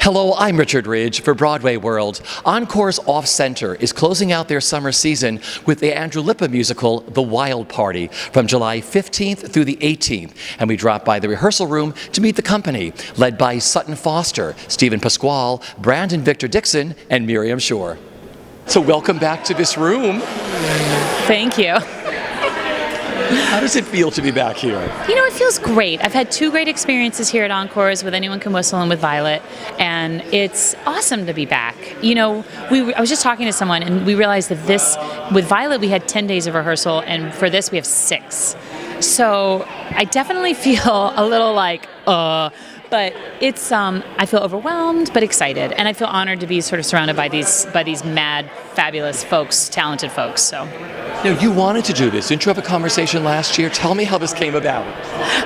Hello, I'm Richard Ridge for Broadway World. Encores Off Center is closing out their summer season with the Andrew Lippa musical, The Wild Party, from July 15th through the 18th. And we drop by the rehearsal room to meet the company, led by Sutton Foster, Steven Pasquale, Victor Dixon, and Miriam Shor. So welcome back to this room. Thank you. How does it feel to be back here? You know, it feels great. I've had two great experiences here at Encores with Anyone Can Whistle and with Violet, and it's awesome to be back. You know, I was just talking to someone, and we realized that with Violet, we had 10 days of rehearsal, and for this, we have 6. So I definitely feel a little like, but it's I feel overwhelmed but excited, and I feel honored to be sort of surrounded by these mad, fabulous folks, talented folks. So now, you wanted to do this. Didn't you have a conversation last year? Tell me how this came about.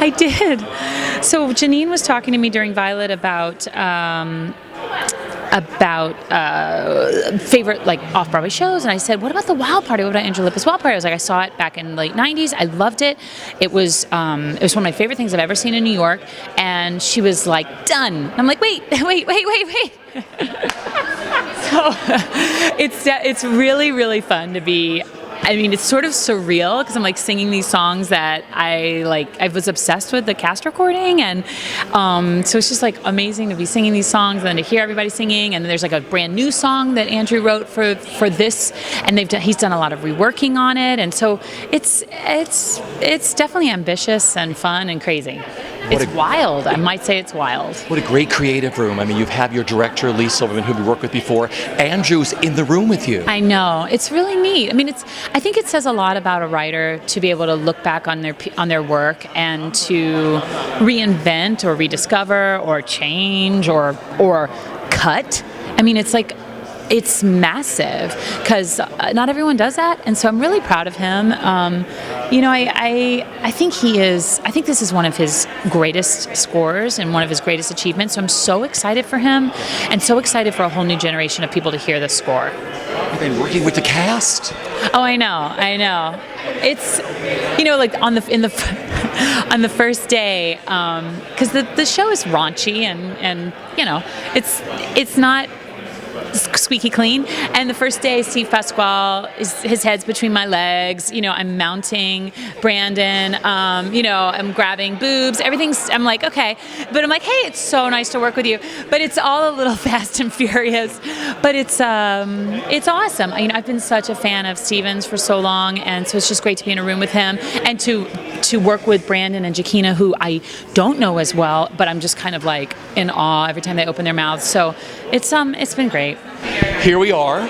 I did. So Janine was talking to me during Violet about favorite off-Broadway shows, and I said, what about The Wild Party? What about Andrew Lippa's Wild Party? I was like, I saw it back in the late 90s. I loved it. It was one of my favorite things I've ever seen in New York. And she was like, done. I'm like, wait. So it's really, really fun to be. I mean, it's sort of surreal because I'm like singing these songs that I was obsessed with the cast recording, and so it's just like amazing to be singing these songs and then to hear everybody singing. And then there's like a brand new song that Andrew wrote for this, and he's done a lot of reworking on it, and so it's definitely ambitious and fun and crazy. It's wild. I might say it's wild. What a great creative room. I mean, you have your director, Lee Silverman, who we worked with before. Andrew's in the room with you. I know. It's really neat. I mean, I think it says a lot about a writer to be able to look back on their work and to reinvent or rediscover or change or cut. I mean, it's massive because not everyone does that, and so I'm really proud of him. You know, I think this is one of his greatest scores and one of his greatest achievements. So I'm so excited for him, and so excited for a whole new generation of people to hear this score. You've been working with the cast. Oh, I know. It's, you know, like on the first day, because the show is raunchy and you know, it's not squeaky clean. And the first day, Steve Pasquale, his head's between my legs. You know, I'm mounting Brandon. You know, I'm grabbing boobs. I'm like, okay. But I'm like, hey, it's so nice to work with you. But it's all a little fast and furious. But it's awesome. You know, I've been such a fan of Steven's for so long, and so it's just great to be in a room with him and to work with Brandon and Joaquina, who I don't know as well, but I'm just kind of like in awe every time they open their mouths. So it's been great. Here we are.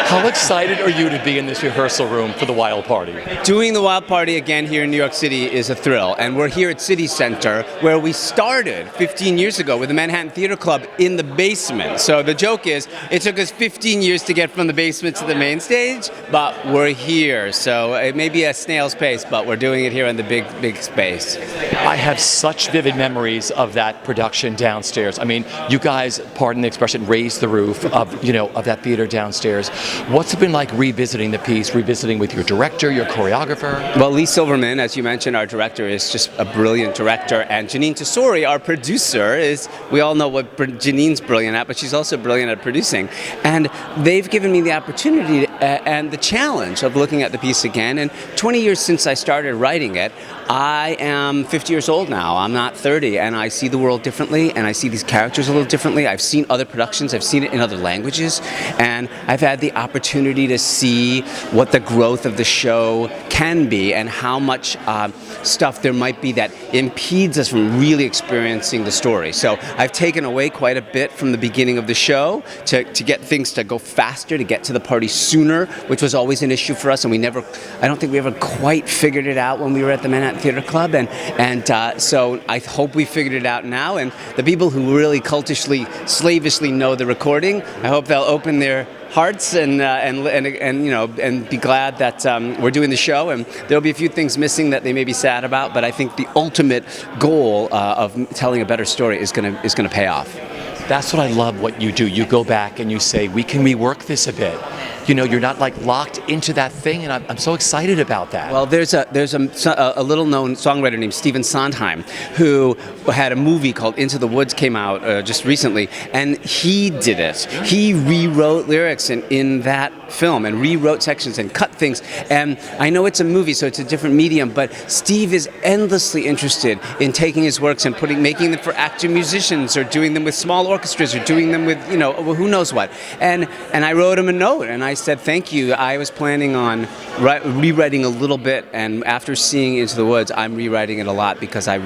How excited are you to be in this rehearsal room for The Wild Party? Doing The Wild Party again here in New York City is a thrill, and we're here at City Center where we started 15 years ago with the Manhattan Theater Club in the basement. So the joke is, it took us 15 years to get from the basement to the main stage, but we're here. So it may be a snail's pace, but we're doing it here in the big space. I have such vivid memories of that production downstairs. I mean, you guys, pardon the expression, raised the roof of that theater downstairs. What's it been like revisiting the piece, revisiting with your director, your choreographer? Well, Lee Silverman, as you mentioned, our director, is just a brilliant director, and Janine Tesori, our producer, we all know what Janine's brilliant at, but she's also brilliant at producing. And they've given me the opportunity and the challenge of looking at the piece again. And 20 years since I started writing it, I am 50 years old now. I'm not 30, and I see the world differently, and I see these characters a little differently. I've seen other productions, I've seen it in other languages, and I've had the opportunity to see what the growth of the show can be and how much stuff there might be that impedes us from really experiencing the story. So I've taken away quite a bit from the beginning of the show to get things to go faster, to get to the party sooner, which was always an issue for us, and I don't think we ever quite figured it out when we were at the Manhattan Theater Club, and so I hope we figured it out now, and the people who really cultishly, slavishly know the recording, I hope they'll open their hearts and be glad that we're doing the show, and there'll be a few things missing that they may be sad about, but I think the ultimate goal of telling a better story is going to pay off. That's what I love what you do. You go back and you say, we can rework this a bit. you're not like locked into that thing, and I'm so excited about that. Well, there's a little-known songwriter named Stephen Sondheim who had a movie called Into the Woods, came out just recently, and he did it. He rewrote lyrics in that film and rewrote sections and cut things. And I know it's a movie, so it's a different medium, but Steve is endlessly interested in taking his works and making them for actor musicians, or doing them with small orchestras, or doing them with who knows what. And I wrote him a note and I said thank you. I was planning on rewriting a little bit, and after seeing Into the Woods, I'm rewriting it a lot because I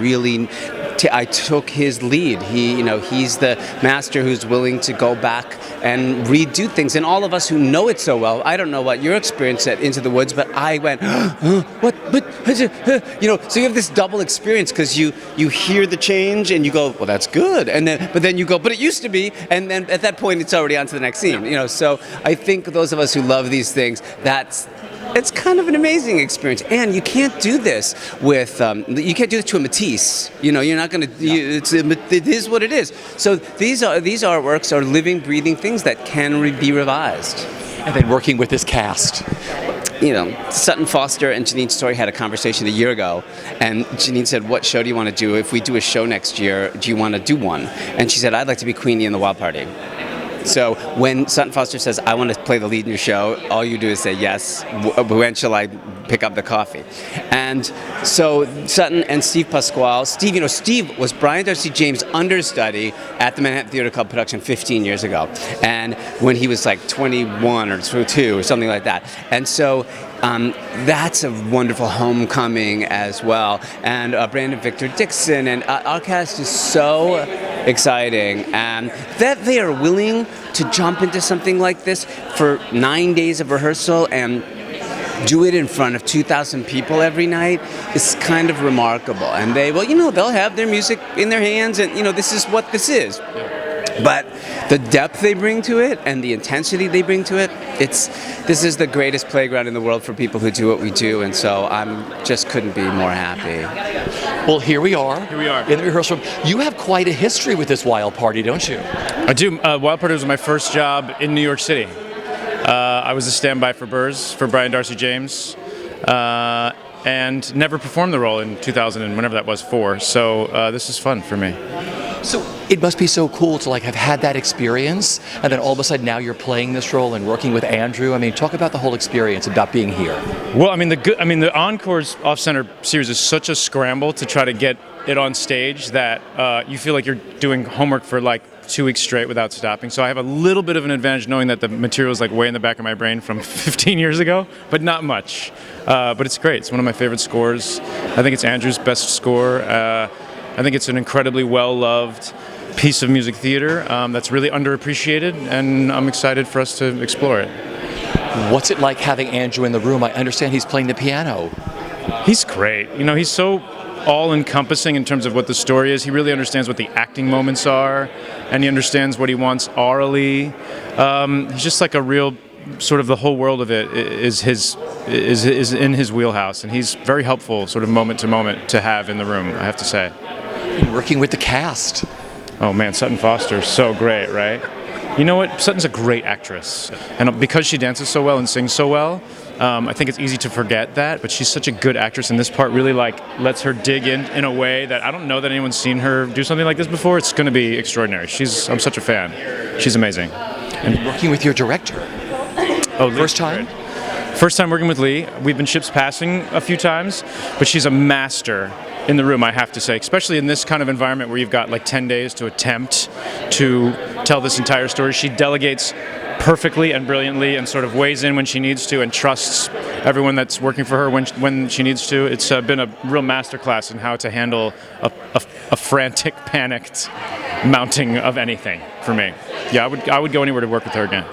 took his lead. He's the master who's willing to go back and redo things. And all of us who know it so well, I don't know what your experience at Into the Woods, but I went, what? So you have this double experience because you hear the change and you go, well, that's good. But then you go, but it used to be. And then at that point, it's already on to the next scene. So I think those of us who love these things, it's kind of an amazing experience. And you can't do this with, you can't do this to a Matisse. You're not going to, it is what it is. So these artworks are living, breathing things that can be revised. And then working with this cast. Sutton Foster and Janine Story had a conversation a year ago, and Janine said, what show do you want to do? If we do a show next year, do you want to do one? And she said, I'd like to be Queenie in the Wild Party. So when Sutton Foster says, I want to play the lead in your show, all you do is say, yes, when shall I pick up the coffee? And so Sutton and Steve Pasquale, Steve was Brian Darcy James' understudy at the Manhattan Theater Club production 15 years ago. And when he was like 21 or 22 or something like that. And so that's a wonderful homecoming as well. And Brandon Victor Dixon, and our cast is so exciting. And that they are willing to jump into something like this for 9 days of rehearsal and do it in front of 2,000 people every night is kind of remarkable. And they'll have their music in their hands, and this is what this is. But the depth they bring to it and the intensity they bring to it, this is the greatest playground in the world for people who do what we do, and so just couldn't be more happy. Well, here we are. In the rehearsal room. You have quite a history with this Wild Party, don't you? I do. Wild Party was my first job in New York City. I was a standby for Burrs, for Brian Darcy James, and never performed the role in 2000 and whenever that was, 4. So this is fun for me. So it must be so cool to have had that experience, and then all of a sudden now you're playing this role and working with Andrew. Talk about the whole experience about being here. Well, the Encores Off-Center series is such a scramble to try to get it on stage that you feel like you're doing homework for 2 weeks straight without stopping. So I have a little bit of an advantage knowing that the material is way in the back of my brain from 15 years ago, but not much. But it's great. It's one of my favorite scores. I think it's Andrew's best score. I think it's an incredibly well-loved piece of music theater that's really underappreciated, and I'm excited for us to explore it. What's it like having Andrew in the room? I understand he's playing the piano. He's great. He's so all-encompassing in terms of what the story is. He really understands what the acting moments are, and he understands what he wants orally. He's just a real sort of the whole world of it is in his wheelhouse, and he's very helpful sort of moment to moment to have in the room, I have to say. And working with the cast. Oh man, Sutton Foster is so great, right? You know what? Sutton's a great actress, and because she dances so well and sings so well, I think it's easy to forget that, but she's such a good actress, and this part really lets her dig in a way that I don't know that anyone's seen her do something like this before. It's going to be extraordinary. I'm such a fan. She's amazing. And working with your director. Oh, first time? First time working with Lee. We've been ships passing a few times, but she's a master in the room, I have to say, especially in this kind of environment where you've got 10 days to attempt to tell this entire story. She delegates perfectly and brilliantly and sort of weighs in when she needs to and trusts everyone that's working for her when she needs to. It's been a real masterclass in how to handle a frantic, panicked mounting of anything for me. Yeah, I would go anywhere to work with her again.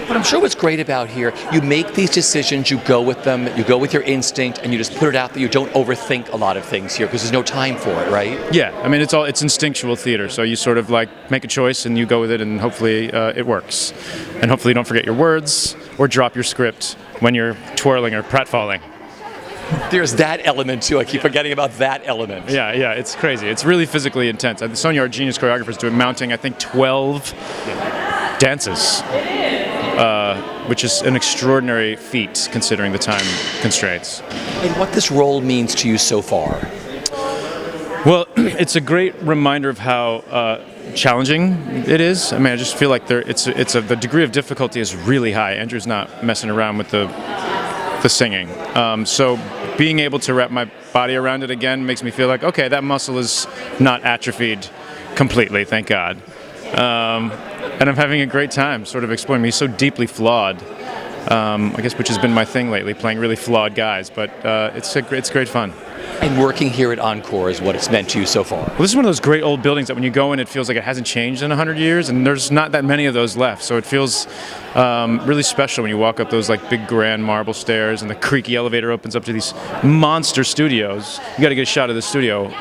But I'm sure what's great about here, you make these decisions, you go with them, you go with your instinct, and you just put it out there. You don't overthink a lot of things here because there's no time for it, right? Yeah, it's instinctual theater. So you sort of make a choice and you go with it, and hopefully it works. And hopefully you don't forget your words or drop your script when you're twirling or pratfalling. There's that element too. I keep forgetting about that element. Yeah, it's crazy. It's really physically intense. Sonia, our genius choreographer, is doing mounting, I think, 12 dances. which is an extraordinary feat considering the time constraints. And what this role means to you so far? Well, it's a great reminder of how challenging it is. I mean, I just feel like the degree of difficulty is really high. Andrew's not messing around with the singing. So being able to wrap my body around it again makes me feel like, okay, that muscle is not atrophied completely, thank God. And I'm having a great time sort of exploring. He's so deeply flawed, I guess, which has been my thing lately, playing really flawed guys. But it's great fun. And working here at Encores, what it's meant to you so far? Well, this is one of those great old buildings that when you go in, it feels like it hasn't changed in 100 years, and there's not that many of those left. So it feels really special when you walk up those like big grand marble stairs, and the creaky elevator opens up to these monster studios. You got to get a shot of the studio.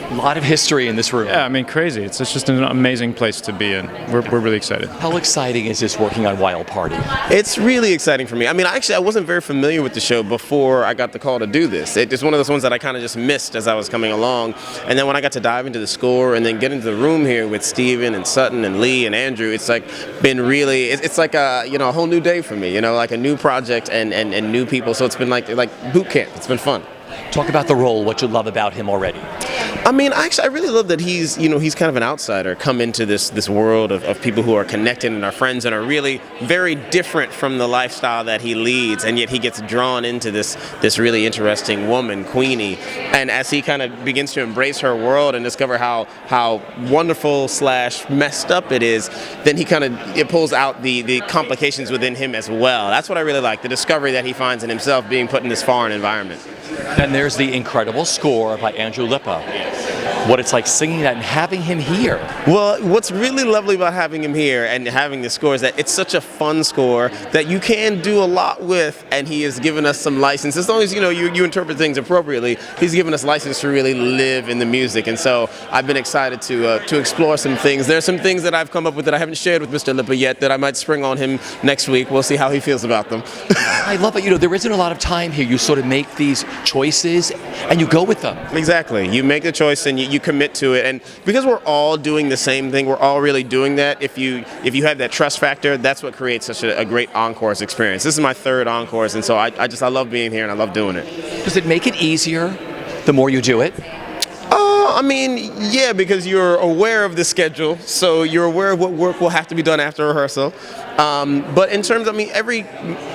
A lot of history in this room. Yeah, I mean, crazy. It's just an amazing place to be in. We're really excited. How exciting is this working on Wild Party? It's really exciting for me. I mean, I wasn't very familiar with the show before I got the call to do this. It's one of those ones that I kind of just missed as I was coming along. And then when I got to dive into the score and then get into the room here with Steven and Sutton and Lee and Andrew, it's like been really, it's like a whole new day for me, like a new project and new people. So it's been like boot camp. It's been fun. Talk about the role, what you love about him already. I mean, I really love that he's kind of an outsider come into this world of people who are connected and are friends and are really very different from the lifestyle that he leads, and yet he gets drawn into this really interesting woman, Queenie. And as he kind of begins to embrace her world and discover how wonderful / messed up it is, then it pulls out the complications within him as well. That's what I really like, the discovery that he finds in himself being put in this foreign environment. And there's the incredible score by Andrew Lippa. What it's like singing that and having him here. Well, what's really lovely about having him here and having the score is that it's such a fun score that you can do a lot with, and he has given us some license. As long as you interpret things appropriately, he's given us license to really live in the music. And so I've been excited to explore some things. There are some things that I've come up with that I haven't shared with Mr. Lippa yet that I might spring on him next week. We'll see how he feels about them. I love it. There isn't a lot of time here. You sort of make these choices and you go with them. Exactly. You make a choice and you commit to it, and because we're all doing the same thing, we're all really doing that. If you have that trust factor, that's what creates such a great Encores experience. This is my third Encores, and so I love being here and I love doing it. Does it make it easier the more you do it? I mean, yeah, because you're aware of the schedule, so you're aware of what work will have to be done after rehearsal. But in terms, every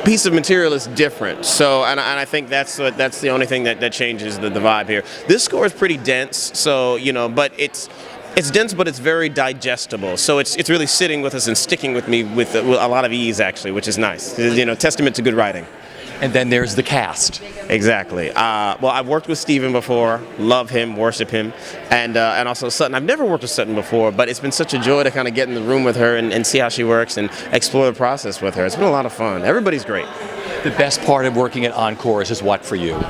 piece of material is different. So, and I think that's the only thing that changes the vibe here. This score is pretty dense, so but it's dense, but it's very digestible. So it's really sitting with us and sticking with me with a lot of ease, actually, which is nice. Testament to good writing. And then there's the cast. Exactly. Well, I've worked with Steven before, love him, worship him, and also Sutton. I've never worked with Sutton before, but it's been such a joy to kind of get in the room with her and see how she works and explore the process with her. It's been a lot of fun. Everybody's great. The best part of working at Encores is what for you?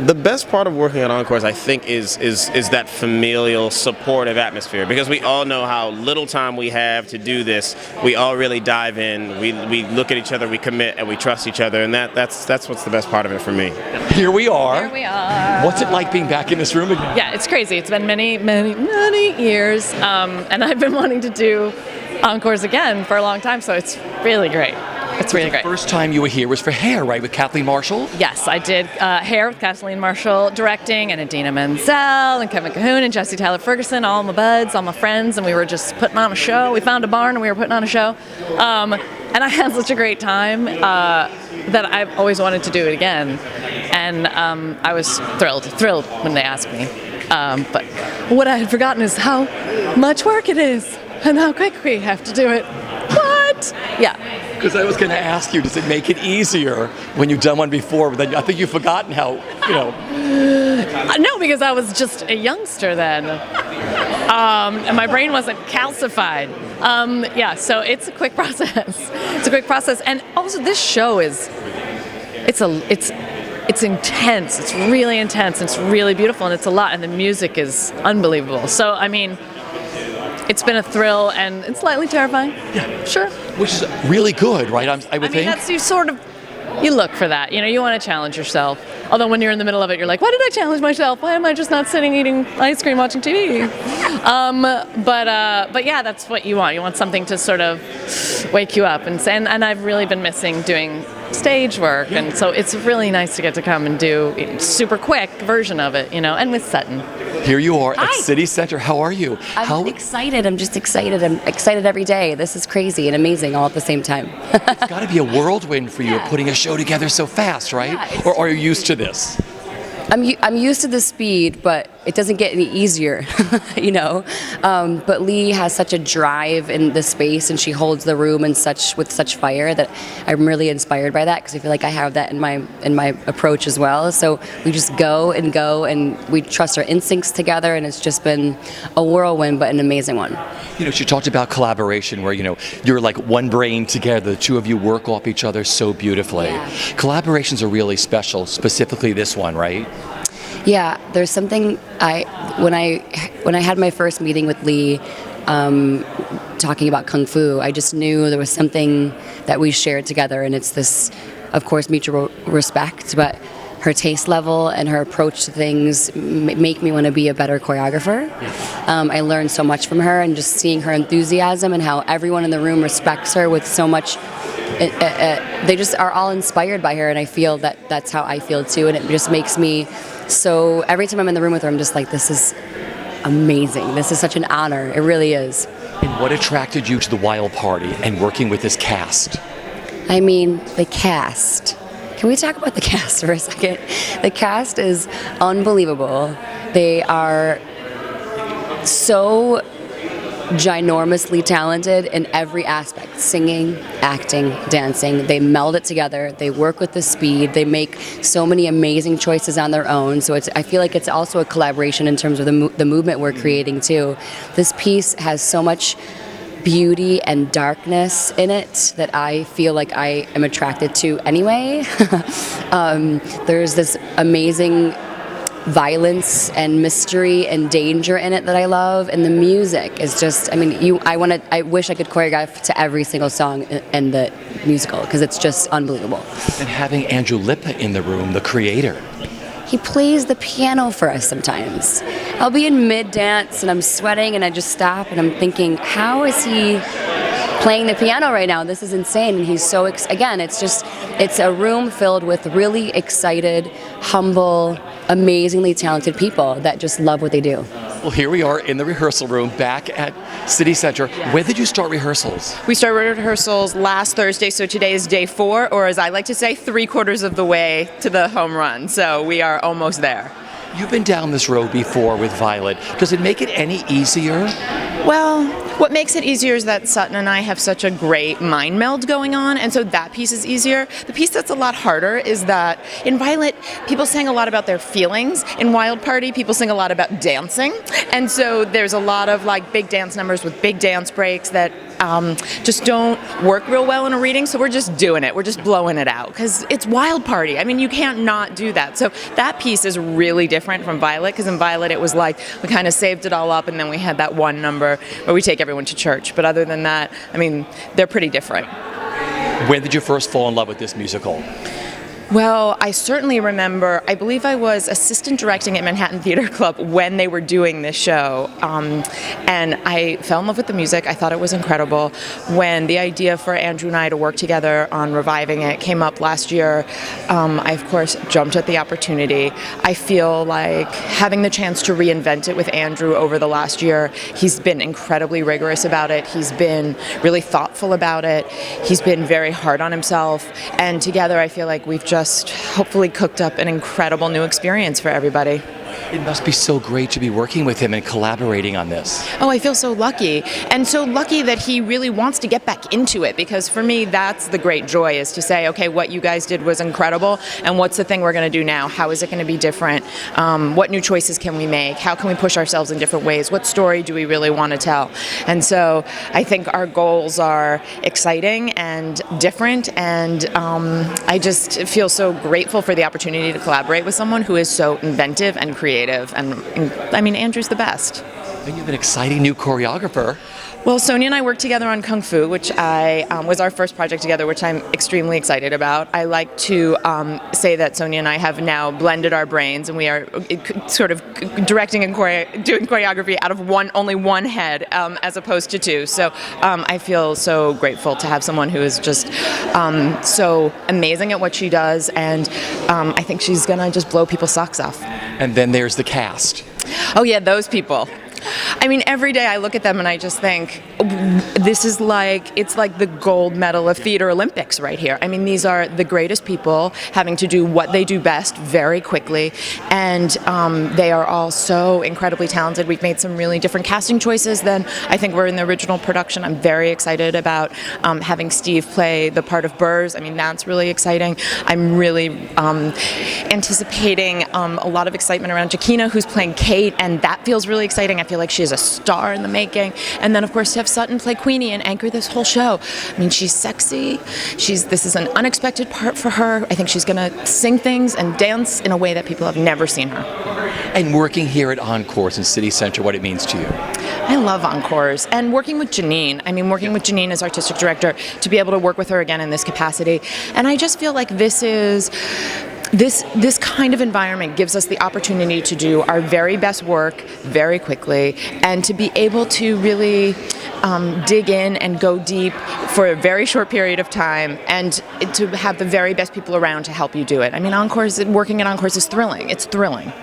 The best part of working at Encores, I think, is that familial, supportive atmosphere. Because we all know how little time we have to do this. We all really dive in. We look at each other, we commit, and we trust each other. And that's what's the best part of it for me. Here we are. Here we are. What's it like being back in this room again? Yeah, it's crazy. It's been many, many, many years, and I've been wanting to do Encores again for a long time. So it's really great. It's really great. The first time you were here was for Hair, right, with Kathleen Marshall? Yes, I did Hair with Kathleen Marshall directing, and Idina Menzel, and Kevin Cahoon, and Jesse Tyler Ferguson, all my buds, all my friends, and we were just putting on a show. We found a barn, and we were putting on a show. And I had such a great time that I've always wanted to do it again. And I was thrilled when they asked me. But what I had forgotten is how much work it is, and how quick we have to do it. What? Yeah. Because I was going to ask you, does it make it easier when you've done one before? But then I think you've forgotten how, No, because I was just a youngster then. And my brain wasn't calcified. So it's a quick process. It's a quick process. And also this show it's intense. It's really intense. It's really beautiful, and it's a lot. And the music is unbelievable. So, it's been a thrill, and it's slightly terrifying. Yeah. Sure. Which is really good, right? I would think. That's you sort of you look for that. You want to challenge yourself. Although when you're in the middle of it, you're like, why did I challenge myself? Why am I just not sitting eating ice cream watching TV? But yeah, that's what you want. You want something to sort of wake you up. And I've really been missing doing stage work, and so it's really nice to get to come and do a super quick version of it, and with Sutton. Here you are at Hi. City Center. How are you? I'm excited. I'm just excited. I'm excited every day. This is crazy and amazing all at the same time. It's got to be a whirlwind for you putting a show together so fast, right? Yeah, or are you used to this? I'm used to the speed, but it doesn't get any easier, But Lee has such a drive in the space, and she holds the room with such fire that I'm really inspired by that, because I feel like I have that in my approach as well. So we just go, and we trust our instincts together, and it's just been a whirlwind, but an amazing one. She talked about collaboration, where you're like one brain together. The two of you work off each other so beautifully. Yeah. Collaborations are really special, specifically this one, right? Yeah, there's something when I had my first meeting with Lee, talking about Kung Fu, I just knew there was something that we shared together, and it's this, of course, mutual respect, but her taste level and her approach to things make me want to be a better choreographer. I learned so much from her, and just seeing her enthusiasm and how everyone in the room respects her with so much. They just are all inspired by her, and I feel that that's how I feel too, and it just makes me so, every time I'm in the room with her, I'm just like, this is amazing. This is such an honor. It really is. And what attracted you to the Wild Party and working with this cast? I mean, the cast. Can we talk about the cast for a second? The cast is unbelievable. They are so ginormously talented in every aspect: singing, acting, dancing. They meld it together. They work with the speed. They make so many amazing choices on their own. So I feel like it's also a collaboration in terms of the movement we're creating too. This piece has so much beauty and darkness in it that I feel like I am attracted to anyway. There's this amazing violence and mystery and danger in it that I love, and the music is just, I wish I could choreograph to every single song in the musical, because it's just unbelievable. And having Andrew Lippa in the room, the creator. He plays the piano for us sometimes. I'll be in mid-dance and I'm sweating and I just stop and I'm thinking, how is he playing the piano right now? This is insane. And he's so, again, it's a room filled with really excited, humble, amazingly talented people that just love what they do. Well, here we are in the rehearsal room back at City Center. When did you start rehearsals? We started rehearsals last Thursday, so today is day 4, or as I like to say, 3/4 of the way to the home run. So we are almost there. You've been down this road before with Violet. Does it make it any easier? Well, what makes it easier is that Sutton and I have such a great mind meld going on, and so that piece is easier. The piece that's a lot harder is that in Violet, people sing a lot about their feelings. In Wild Party, people sing a lot about dancing, and so there's a lot of big dance numbers with big dance breaks that just don't work real well in a reading, so we're just doing it. We're just blowing it out, because it's Wild Party. You can't not do that. So that piece is really different from Violet, because in Violet it was like we kind of saved it all up, and then we had that one number where we take everyone to church. But other than that, they're pretty different. When did you first fall in love with this musical? Well, I certainly remember, I believe I was assistant directing at Manhattan Theater Club when they were doing this show, and I fell in love with the music. I thought it was incredible. When the idea for Andrew and I to work together on reviving it came up last year, I, of course, jumped at the opportunity. I feel like having the chance to reinvent it with Andrew over the last year, he's been incredibly rigorous about it. He's been really thoughtful about it. He's been very hard on himself, and together I feel like we've just hopefully cooked up an incredible new experience for everybody. It must be so great to be working with him and collaborating on this. Oh, I feel so lucky. And so lucky that he really wants to get back into it, because for me, that's the great joy, is to say, okay, what you guys did was incredible, and what's the thing we're going to do now? How is it going to be different? What new choices can we make? How can we push ourselves in different ways? What story do we really want to tell? And so I think our goals are exciting and different, and I just feel so grateful for the opportunity to collaborate with someone who is so inventive and creative. And Andrew's the best. And you have an exciting new choreographer. Well, Sonia and I worked together on Kung Fu, which was our first project together, which I'm extremely excited about. I like to say that Sonia and I have now blended our brains, and we are sort of directing and doing choreography out of only one head, as opposed to two. So I feel so grateful to have someone who is just so amazing at what she does, and I think she's gonna just blow people's socks off. And then there's the cast. Oh yeah, those people. I mean, every day I look at them and I just think, it's like the gold medal of Theater Olympics right here. I mean, these are the greatest people having to do what they do best very quickly, and they are all so incredibly talented. We've made some really different casting choices than I think were in the original production. I'm very excited about having Steve play the part of Burrs. I mean, that's really exciting. I'm really anticipating a lot of excitement around Joaquina, who's playing Kate, and that feels really exciting. I feel like she is a star in the making. And then, of course, to have Sutton play Queenie and anchor this whole show. I mean, she's sexy. This is an unexpected part for her. I think she's going to sing things and dance in a way that people have never seen her. And working here at Encores in City Center, what it means to you? I love Encores, and working with Janine. I mean, working with Janine as artistic director, to be able to work with her again in this capacity. And I just feel like this kind of environment gives us the opportunity to do our very best work very quickly, and to be able to really dig in and go deep for a very short period of time, and to have the very best people around to help you do it. I mean, working at Encores is thrilling. It's thrilling.